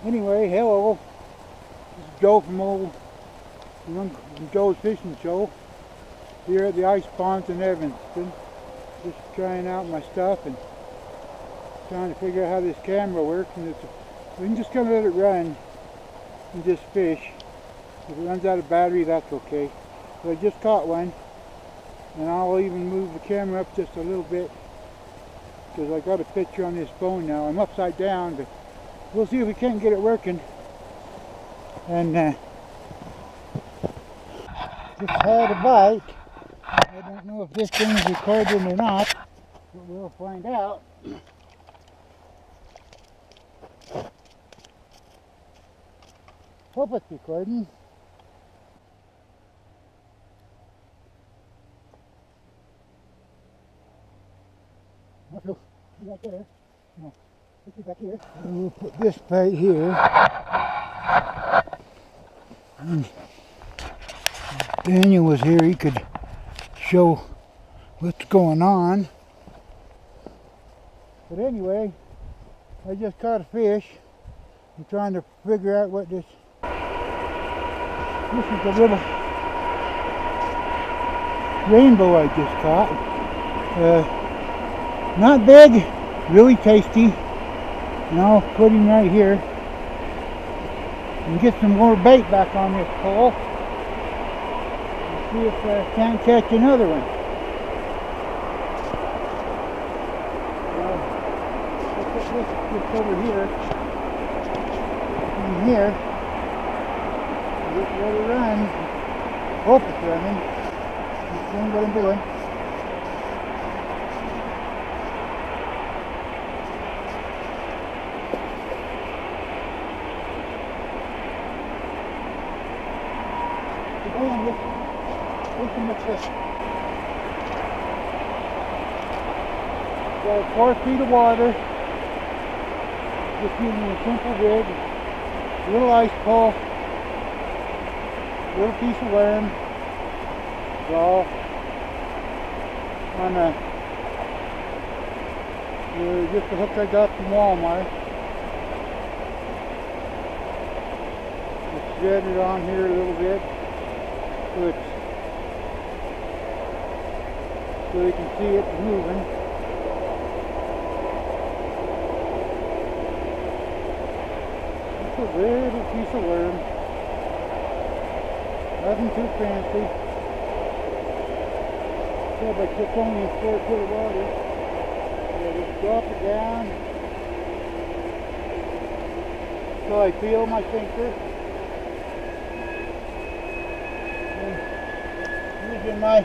Anyway, hello. This is Joe from Joe's Fishing Show here at the ice ponds in Evanston. Just trying out my stuff and trying to figure out how this camera works. And we can just kind of let it run and just fish. If it runs out of battery, that's okay. But I just caught one, and I'll even move the camera up just a little bit because I got a picture on this phone now. I'm upside down, but we'll see if we can't get it working. And just had a bite. I don't know if this thing's recording or not, but we'll find out. Hope it's recording. Right there. No, put it back here. And we'll put this right here. And if Daniel was here, he could show what's going on. But anyway, I just caught a fish. I'm trying to figure out what this is a little rainbow I just caught. Not big, really tasty. And I'll put him right here and get some more bait back on this pole and see if I can't catch another one. I'll put this just over here and here. Just let it run. Hope it's running. That's what I'm doing. Listen at this. Got 4 feet of water. Just using a simple rig, little ice pole, little piece of worm. It's all on just a hook I got from Walmart. Just thread it on here a little bit. So you can see it moving. It's a little piece of worm. Nothing too fancy. Yeah, but it's only a 4 foot of water. So just drop it down until I feel my sinker. Using my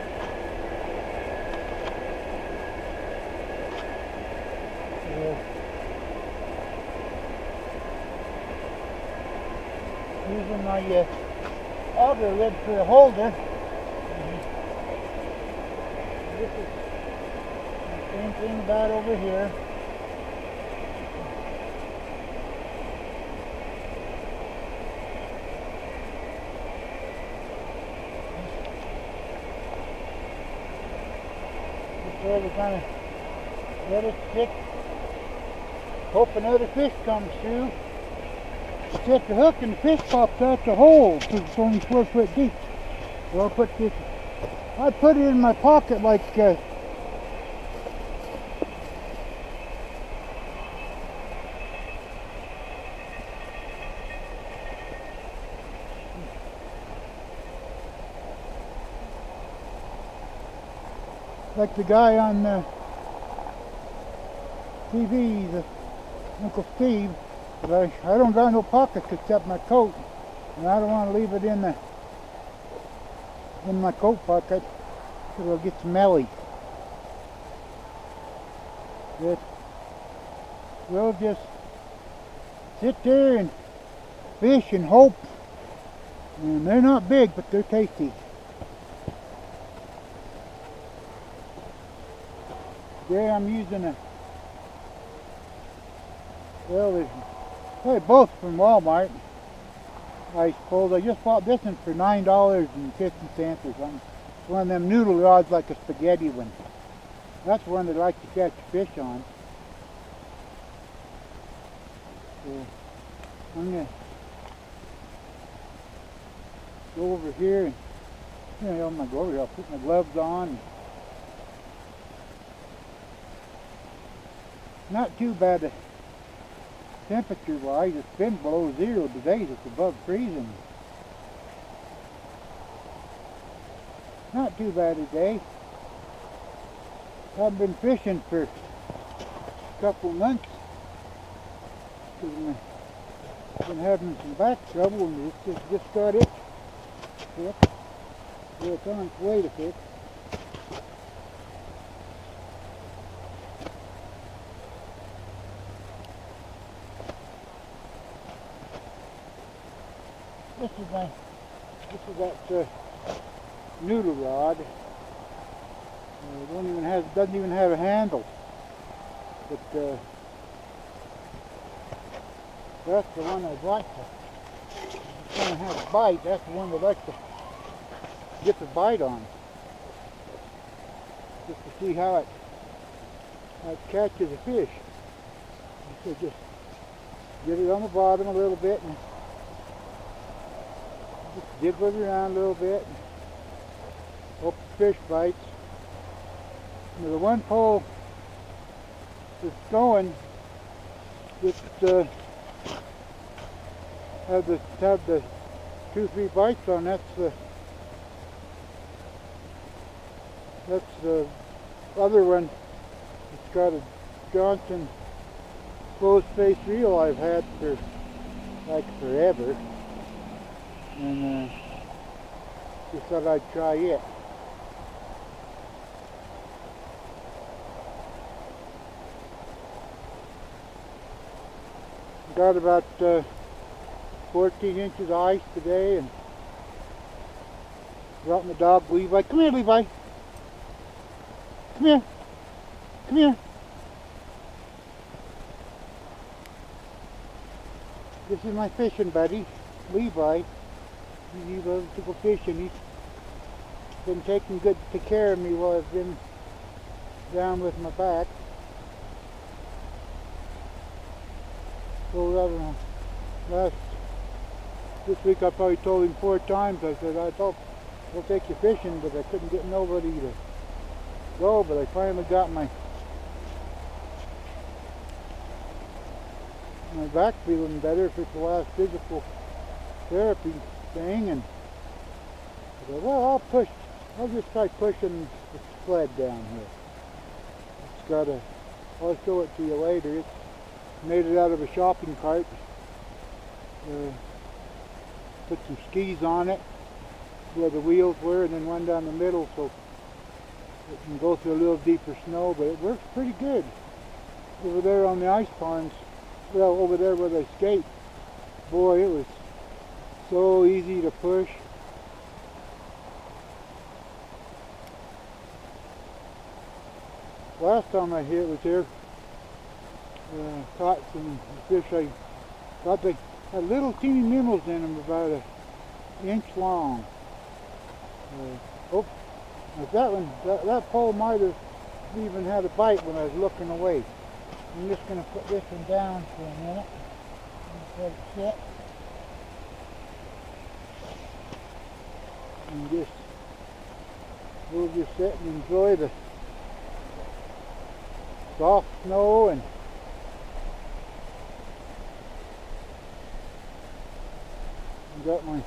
auger lid for the holder. This is the same thing about over here. Where we kind of let it stick, hope another fish comes through. Set the hook and the fish pops out the hole because it's only 4 foot deep. So I'll put this, I put it in my pocket like the guy on TV, the Uncle Steve. But I don't got no pockets except my coat, and I don't want to leave it in my coat pocket because it'll get smelly. But we'll just sit there and fish and hope. And they're not big, but they're tasty. Today I'm using there's probably both from Walmart, I suppose. I just bought this one for $9.50 or something. One of them noodle rods, like a spaghetti one. That's one that I like to catch fish on. So I'm gonna go over here and I'm gonna go over here. I'll put my gloves on. Not too bad temperature wise. It's been below zero today. It's above freezing. Not too bad a day. I've been fishing for a couple months. I've been having some back trouble and it's just got it fixed. Well, it's on its way to fix. This is that noodle rod. Doesn't even have a handle. But that's the one I'd like to. If it's going to have a bite, that's the one I'd like to get the bite on. Just to see how it catches a fish. So just get it on the bottom a little bit and just jiggle it around a little bit and hope the fish bites. Now the one pole that's going, just have the 2-3 bites on. That's the other one. It's got a Johnson closed face reel I've had for like forever, and just thought I'd try it. Got about 14 inches of ice today, and brought my dog Levi. Come here, Levi. Come here. Come here. This is my fishing buddy, Levi. He loves to go fishing. He's been taking good care of me while I've been down with my back. So I don't know. This week I probably told him 4 times. I said, I'll take you fishing, but I couldn't get nobody to go. But I finally got my back feeling better for the last physical therapy thing, and I said, well, I'll just try pushing the sled down here. It's got I'll show it to you later. It's made it out of a shopping cart. Put some skis on it where the wheels were, and then one down the middle so it can go through a little deeper snow, but it works pretty good. Over there on the ice ponds, well, over there where they skate, boy, it was so easy to push. Last time I was here, caught some fish. I thought they had little teeny minnows in them, about an inch long. That pole might have even had a bite when I was looking away. I'm just going to put this one down for a minute. Just let it sit. And we'll just sit and enjoy the soft snow, and I've got my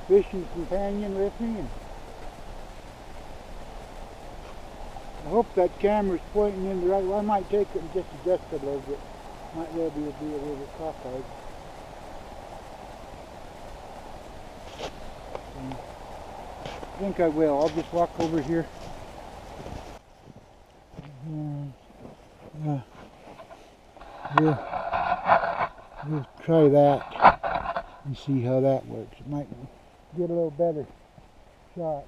fishing companion with me, and I hope that camera's pointing in the right way. I might take it and just adjust it a little bit. Might well be a little bit cockeyed. I think I will. I'll just walk over here. We'll try that and see how that works. It might get a little better shot.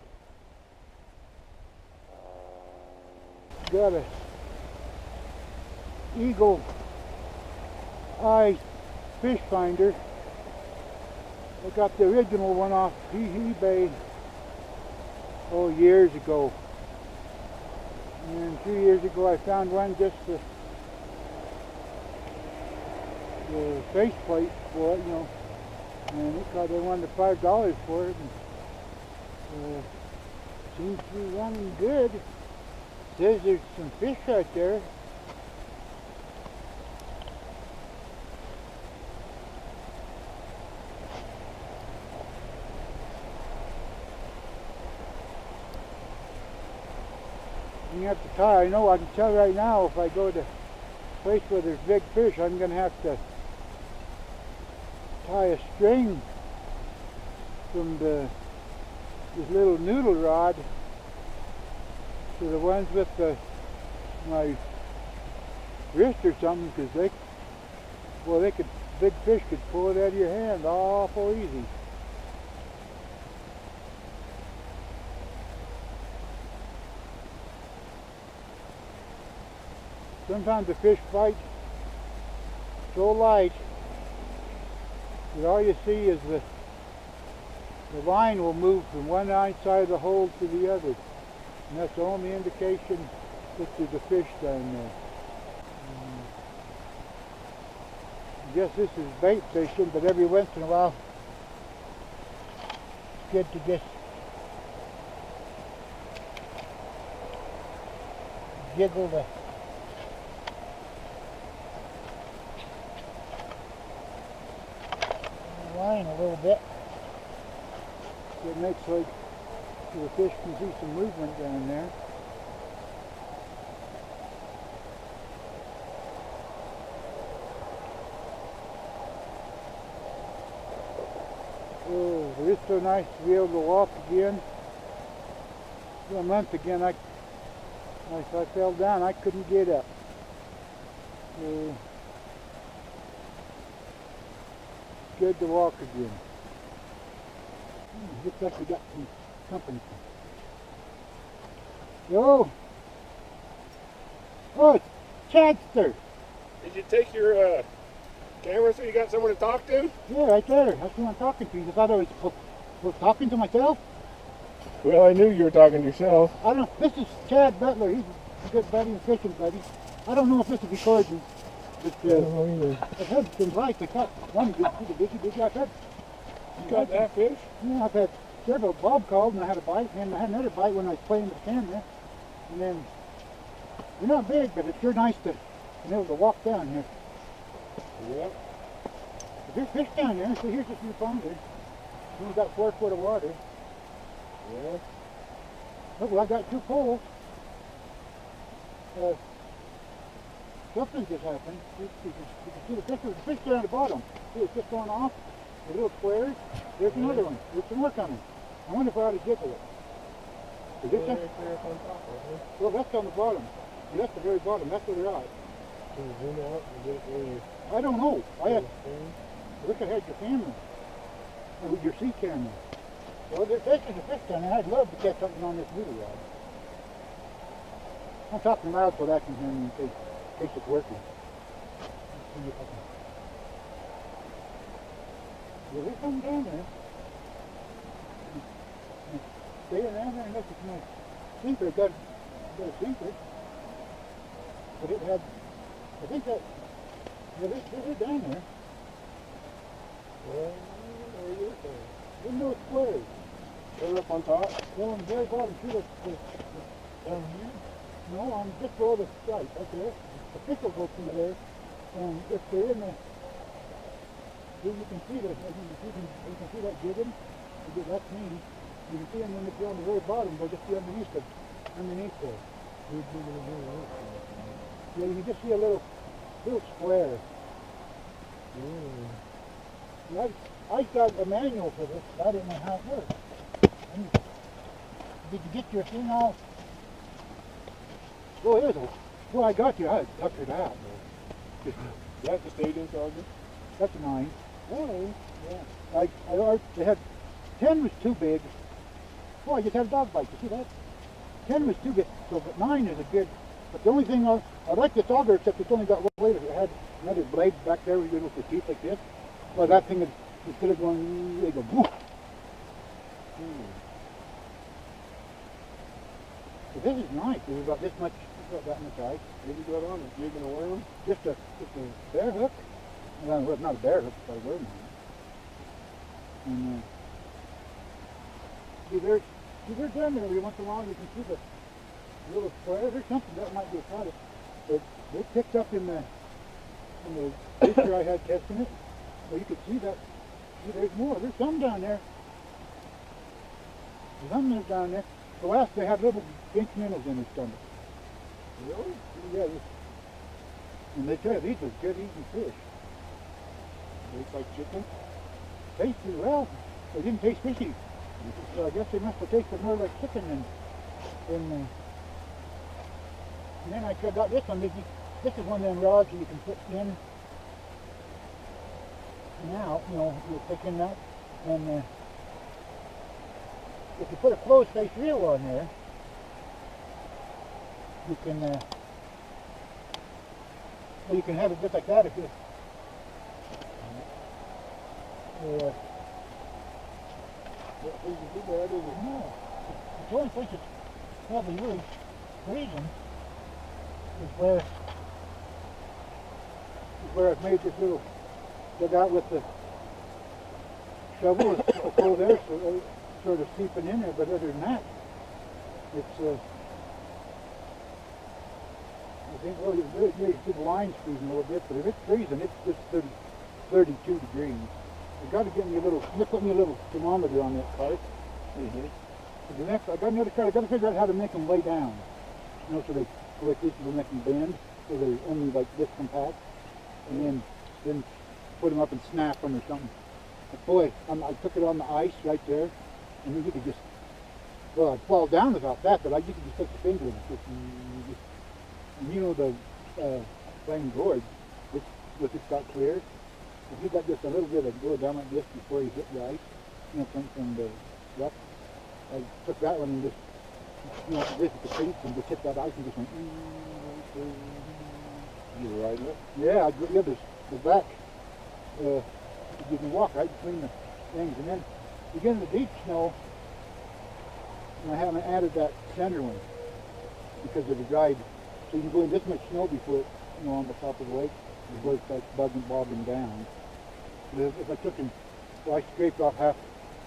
Got a Eagle Eye fish finder. I got the original one off eBay years ago. And 2 years ago I found one just the faceplate for it, you know, and they wanted $5 for it, and seems to be running good. Says there's some fish right there. You have to tie. I know I can tell right now if I go to a place where there's big fish, I'm going to have to tie a string from this little noodle rod to the ones with my wrist or something, because big fish could pull it out of your hand awful easy. Sometimes the fish bite so light that all you see is the line will move from one side of the hole to the other. And that's the only indication that there's a fish down there. I guess this is bait fishing, but every once in a while it's good to just jiggle the line a little bit. It makes like the fish can see some movement down there. Oh, it is so nice to be able to walk again. For a month again, I fell down. I couldn't get up. Good to walk again. Looks like we got some company. Oh, it's Chadster. Did you take your camera so you got someone to talk to? Yeah, right there. That's who I'm talking to. You thought I was talking to myself? Well, I knew you were talking to yourself. I don't know. This is Chad Butler. He's a good buddy and fishing buddy. I don't know if this is recording. But, I don't know either. I've had some bites. I caught one good big. I've had. You got that fish? Yeah, I've had several. Bob called and I had a bite, and then I had another bite when I was playing with the camera. And then they're not big, but it's sure nice to be able to walk down here. Yep. But there's fish down there. So here's a few ponds there. We've got 4 foot of water. Yeah. Look, well, I got 2 poles. Something just happened. You can see the fish there on the bottom. See, it's just going off. The little squares. There's another one. There's some more coming. I wonder if I ought to jiggle it. Is this Right there up on top of it. Well, that's on the bottom. See, that's the very bottom. That's where they're at. Can you zoom out and get it where you... I don't know. I wish I had your camera. Or with your sea camera. Well, there's taking the fish down there. I'd love to catch something on this noodle rod. I'm talking loud so that I can hear me in case it's working. Let's see if I can. Well, there's something down there. Staying down there unless it's my sinker. Got a sinker. But it had, I think that, yeah, they're down there. Well, where are you looking? There's no squares. They're up on top? Well, on the very bottom, see the Down here? no, I'm just below the stripe, right there. The fish will go through there, and if they're in the, you can see that, you can see that jigging. That's me. You can see them when they're on the very bottom, they'll just be underneath there. Yeah, you can just see a little square. Yeah, I got a manual for this, but I didn't know how it works. Did you get your thing all? Well, here's a. Well, I got you. I tucked it out. That's the stadium charger? That's mine. Oh, yeah. They had 10 was too big. Oh, I just had a dog bite. You see that? 10 was too big. So, but 9 is a good. But the only thing I like this auger, except it's only got one blade. It had another blade back there, you know, for teeth like this. Well, that thing is instead of going, they go woof. So this is nice. There's about this much, about that much ice. What have you got on it? Jigging a worm? Just a bare hook, Well, it's not a bear hook, it's a worm. And see, they're down there every once in a while. You can see the little square. There's something that might be a product. But they picked up in the picture I had testing it. Well, you could see that. See, there's more. There's some down there. There's some down there. The last they had little pink minnows in their stomach. Really? Yeah. And they tell you these are good eating fish. Tastes like chicken? Tasted well. They didn't taste fishy. So I guess they must have tasted more like chicken than and then I got this one. This is one of them rods that you can put in now. You know, you stick in that, and if you put a closed face reel on there, you can well, you can have it just like that if you. What thing to do that is it? No. The only place it's probably really freezing is where I've made this little dugout with the shovel. It's full there, so it's sort of seeping in there. But other than that, it's I think well, you see the line's freezing a little bit, but if it's freezing, it's just 32 degrees. I got to get me a little. You put me a little thermometer on that cart. Mm-hmm. The next, I got another cart. I got to figure out how to make them lay down. You know, so they like this will make them bend, so they're only like this compact, and then put them up and snap them or something. But boy, I took it on the ice right there, and then you could just well, I'd fall down about that, but you could just take the finger and and you know the flaming gorge, with it got clear. If you got just a little bit of go down like this before you hit the ice, you know, from the rough, I took that one and just, you know, this is the crease and just hit that ice and just went. You were riding it? Yeah, the back. You can walk right between the things, and then you get in the deep snow, and I haven't added that center one because of the dried. So you can go in this much snow before it, you know, on the top of the lake. Before it starts bobbing down. But if I took and well, I scraped off half,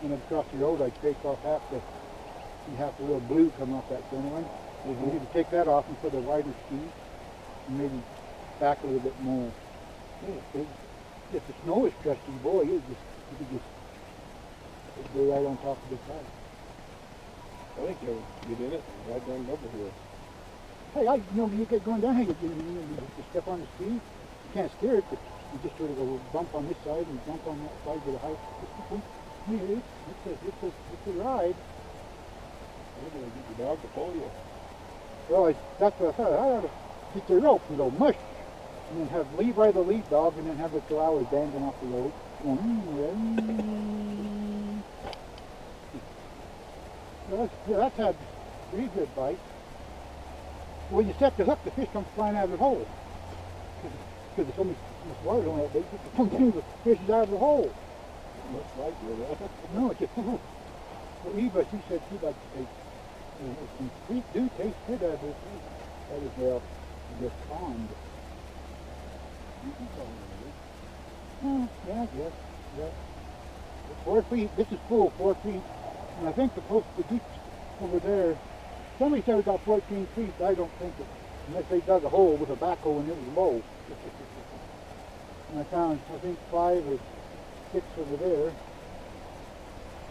when I across the road, I scraped off half the little blue coming off that center one. Mm-hmm. You need to take that off and put a wider ski, and maybe back a little bit more. Yeah, if the snow is crusty, boy, you could just go right on top of the side. I think you'll get in it and ride down over here. Hey, when you get going down here, you step on the ski. You can't steer it, but you just sort of go bump on this side and bump on that side with a high. It's a ride. You're going to get your dog to pull you. Well, that's what I thought. I ought to get the rope and go mush, and then ride the lead dog, and then have the chihuahua dangling off the rope. That's had 3 good bites. When you set the hook, the fish comes flying out of the hole. Because there's so much water on that bait, it comes in the fish is out of the hole. Looks like it, No, it's just, well, Eva, she said she'd like to take, some sweet do taste good out of this fish. That is, this pond. Yeah, I guess. Yeah. 4 feet, this is full, 4 feet. And I think the deep over there, somebody said it got 14 feet. I don't think it, unless they dug a hole with a backhoe and it was low. And I found, I think, 5 or 6 over there.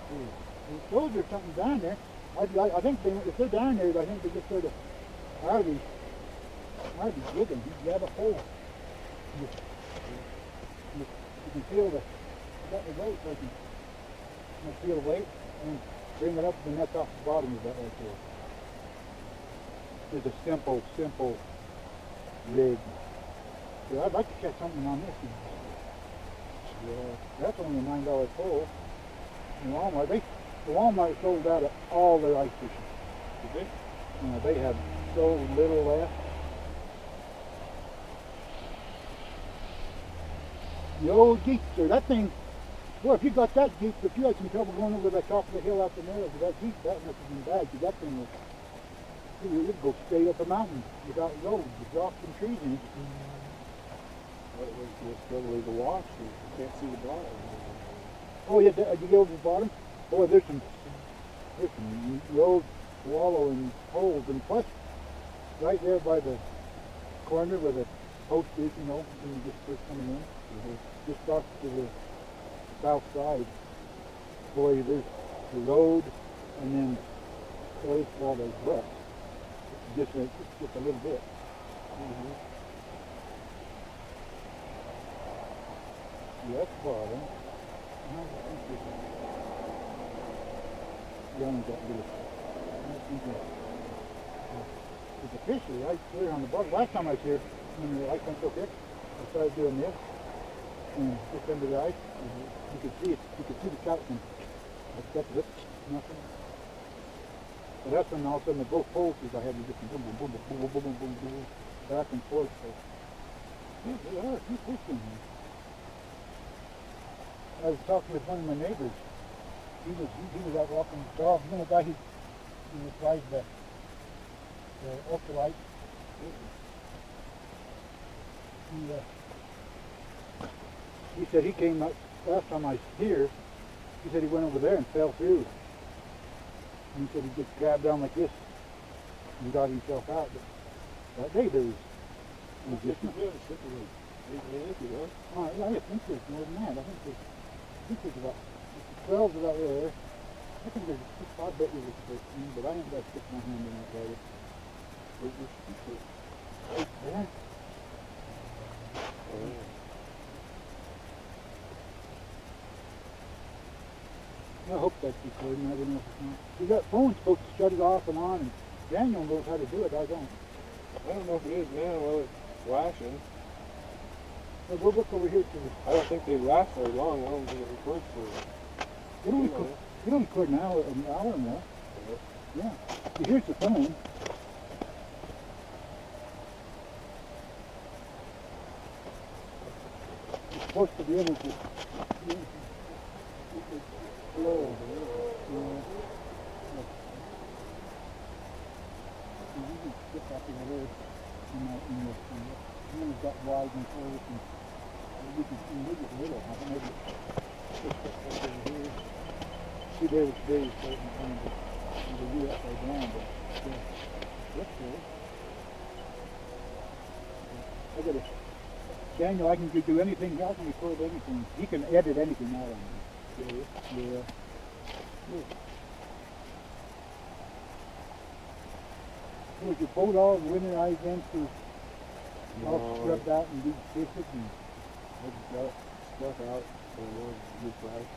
And those are something down there. I think if they're down there, I think they just sort of, I'd be digging. You grab a hole. You can feel the weight, so you can feel the weight and bring it up and that's off the bottom of that right there. It's a simple rig. Yeah, I'd like to catch something on this. Yeah, that's only a $9 pole. In Walmart, the Walmart sold out of all their ice fishing. Did they? They had so little left. The old Jeep, sir, that thing. Boy, if you got that Jeep, if you had some trouble going over the top of the hill out the middle of that Jeep, that must have been bad. Because that thing was. You'd go straight up a mountain without roads, with rocks and trees in it. Just go to the wash and you can't see the bottom. Oh yeah, did you get over the bottom? Boy, there's some road wallow and holes, and plus right there by the corner where the post is, you know, when you just first coming in, just off to the south side. Boy, there's the road and then place all those brush. Just a little bit. Yeah, that's bottom. Young got good. It's officially right clear on the bottom. Last time I was here, when the ice went so thick, I started doing this, and just under the ice, you could see it. You could see the trout, and that's it. Nothing. But that's when all of a sudden the both poles, I had to just boom, boom, boom, boom, boom, boom, boom, boom, boom, back and forth. So, yeah, there are a few fish in here. I was talking with one of my neighbors. He was out walking the dog. You know the guy who applies the ultralight. He said he came up last time I was here. He said he went over there and fell through. And he said he just grabbed down like this and got himself out. But that day there was just I think there's more than that. I think there's about 12 about there. I think there's I bet you there's 13, but I ain't got to stick my hand in that later. Right there. I hope that's recording. I don't know if it's not. You got phones supposed to shut it off and on, and Daniel knows how to do it. I don't. I don't know if it is now. Well, it's flashing. Well, we'll look over here to the... I don't think they last very long. I don't think it records for... You don't record an hour now. Yeah. Here's the phone. It's supposed to be able to... Slow. You can skip up in the road and then it's got wide and close, and you can see maybe a little. I think maybe just up over here. See there it's very certain thing to do upside down, but that's good. I got Daniel, I can do anything, I can record anything. He can edit anything out on me. Yeah. Was your boat all winterized then to all scrubbed out and de-fish it? And I just got stuff out for a good price.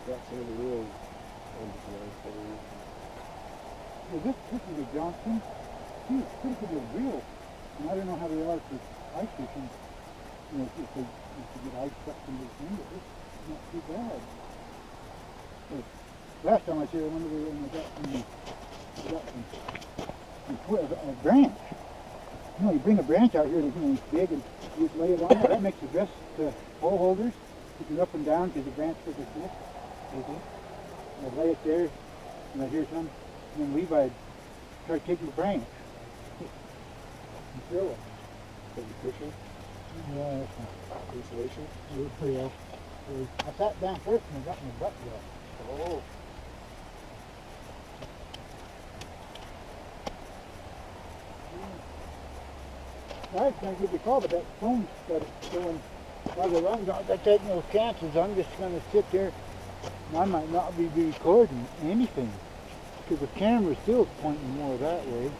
Got some of the real undersized. Well, this is a Johnson. He's pretty good real. And I don't know how they are for ice fishing. You know, if they get ice stuck into the thing, but this is not too bad. But last time I was here, I went over and I got a branch. You know, you bring a branch out here, it's big, and you just lay it on there. That makes the best pole holders. You can up and down because the branch is thick. I lay it there, and I hear some, and then Levi tried taking the branch. And throw it. Is it fishing? Yeah, that's not. Insulation? Yeah. I sat down first and I got my butt wet. Oh. I was going to give you a call, but that phone started going. I'm not taking those chances. I'm just going to sit there, and I might not be recording anything because the camera's still pointing more that way.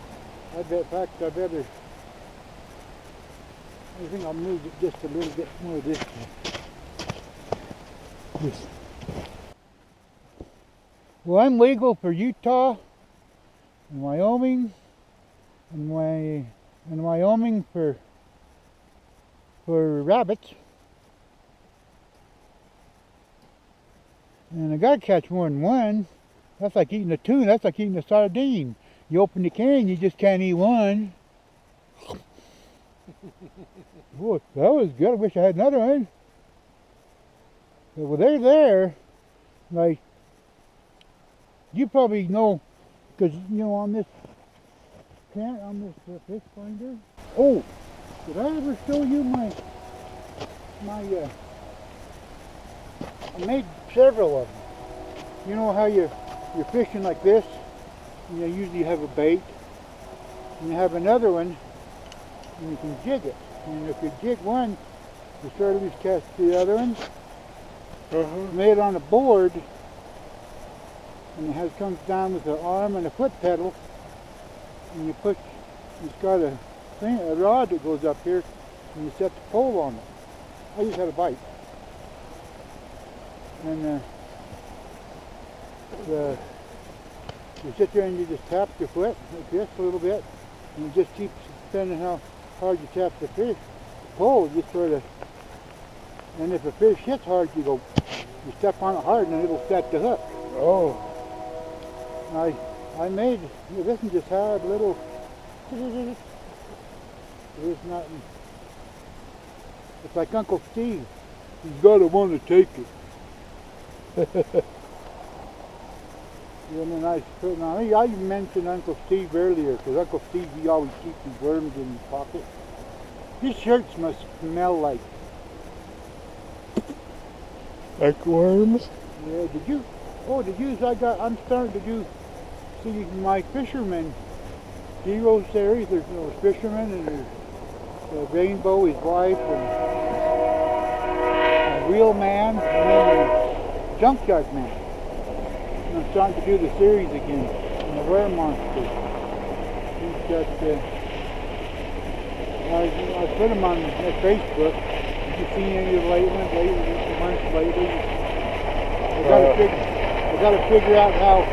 In fact, I better. I think I'll move it just a little bit more this way. Yes. Well, I'm legal for Utah and Wyoming, and Wyoming for rabbits. And I gotta catch more than one. That's like eating a tuna. That's like eating a sardine. You open the can, you just can't eat one. Boy, that was good. I wish I had another one. But, well, they're there. Like, you probably know, because, you know, on this fish finder, Oh, did I ever show you my I made several of them. You know how you're fishing like this, and you usually have a bait, and you have another one, and you can jig it. And if you jig one, you start to loose cast the other one. Made it on a board, and it comes down with an arm and a foot pedal, and it's got a rod that goes up here, and you set the pole on it. I just had a bite. And you sit there and you just tap your foot like this a little bit, and you just keep, depending how hard you tap the pole, you just sort of, and if a fish hits hard, you step on it hard and then it'll set the hook. Oh. I made, this is just hard little, there's nothing. It's like Uncle Steve. He's got to want to take it. And then I mentioned Uncle Steve earlier, because Uncle Steve, he always keeps his worms in his pocket. His shirts must smell like worms? Yeah, I'm starting to do, see my fisherman heroes series. There's fisherman, and there's Rainbow, his wife, and Real Man, and then there's Junkyard Man. And I'm starting to do the series again, and the Were Monster. He's got, I put him on Facebook. Have you seen any of the ones lately? I got to figure out how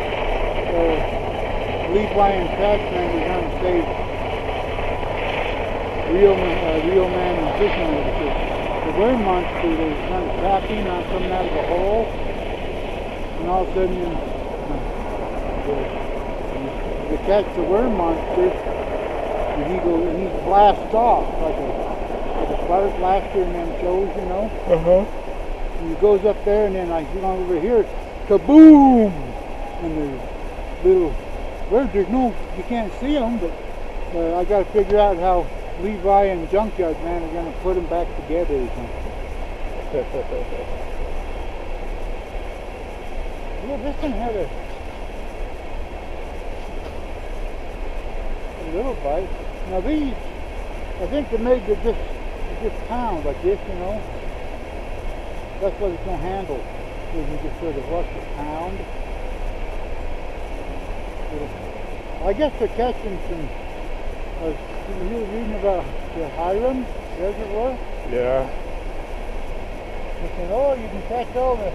Levi and Cashman are going to save Real Man and Fisherman, because the Were Monster, there's kind of tapping on coming out of the hole, and all of a sudden you catch the Were Monster, and he blasts off like a fire blaster in them shows, you know. And he goes up there, and then I get on over here, kaboom! And there's little birds. You can't see them, but I got to figure out how Levi and Junkyard Man are going to put them back together or something. Yeah, this one had a little bite. Now these, I think they're made to just pound like this, you know. That's why there's no handle. So you can just sort of watch it pound. I guess they're catching some, you were reading about the Hiram Reservoir? Yeah. They said, oh, you can catch all the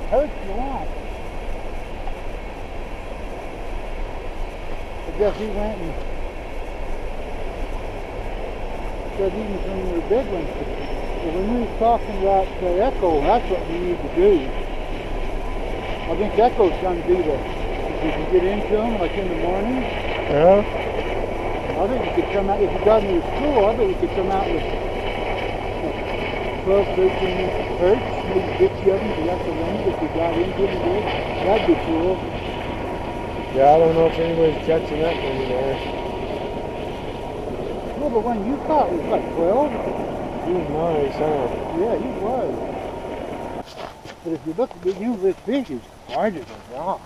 perch you want. I guess he went and said even some of the big ones. But when we were talking about the echo, that's what we need to do. I think echo's going to be if you can get into them, like in the morning. Yeah. I think you could come out, if you got into school, I bet you could come out with 12, 13 inch perch, maybe 50 of them, if you got the range, if you got into them good. That'd be cool. Yeah, I don't know if anybody's catching that one there. Well, the one you caught was like 12. He was nice, huh? Yeah, he was. But if you look at this fish is hard as a rock.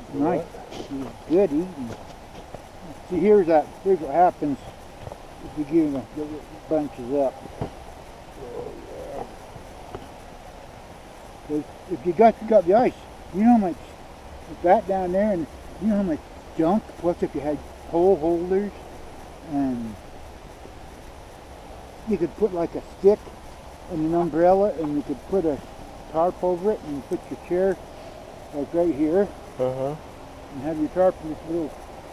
It's nice. It's good eating. See, here's what happens if you give them it bunches up. If you got the ice, you know how much that down there, and you know how much junk. Plus, if you had pole holders, and you could put like a stick and an umbrella, and you could put a tarp over it, and you put your chair like right here, and have your tarp in this little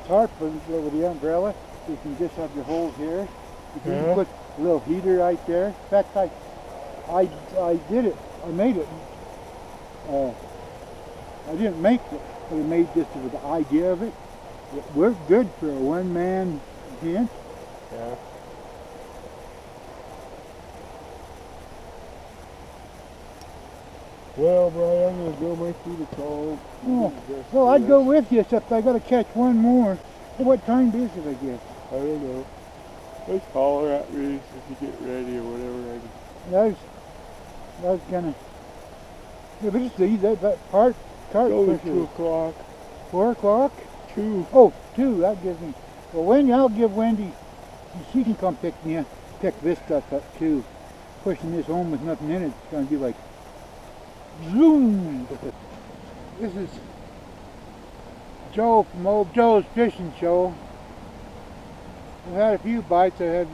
tarp over the umbrella. You can just have your holes here. You can put a little heater right there. In fact, I did it. I made it. I didn't make it, but I made this with the idea of it. It worked good for a one-man tent. Yeah. Well, Brian, I'm gonna go make you the call. Oh, well, I'd go with you, except I gotta catch one more. Well, what time is it, I guess? I don't know. Just holler at me if you get ready or whatever. I was gonna. Yeah, but just leave that cart Go pusher. to 2 o'clock. 4 o'clock? 2. Oh, 2, that gives me. Well, Wendy, I'll give Wendy, she can come pick this stuff up too. Pushing this home with nothing in it, it's gonna be like, zoom! This is Joe from Old Joe's Fishing Show. I've had a few bites. I had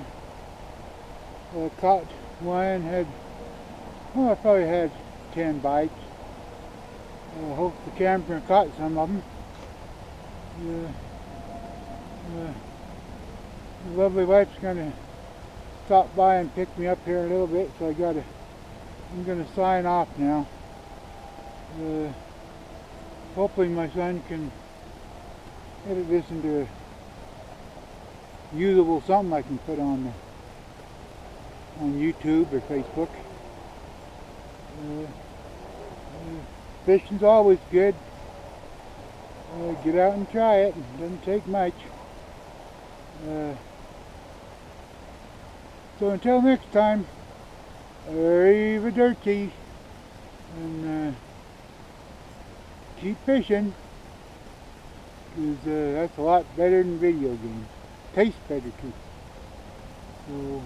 caught one, I probably had 10 bites. I hope the camera caught some of them. The lovely wife's gonna stop by and pick me up here in a little bit, so I'm gonna sign off now. Hopefully my son can edit this into a usable something I can put on YouTube or Facebook. Fishing's always good. Get out and try it. It doesn't take much. So until next time, arrivederci, and keep fishing, because that's a lot better than video games. Tastes better too. So,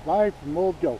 bye from Old Joe.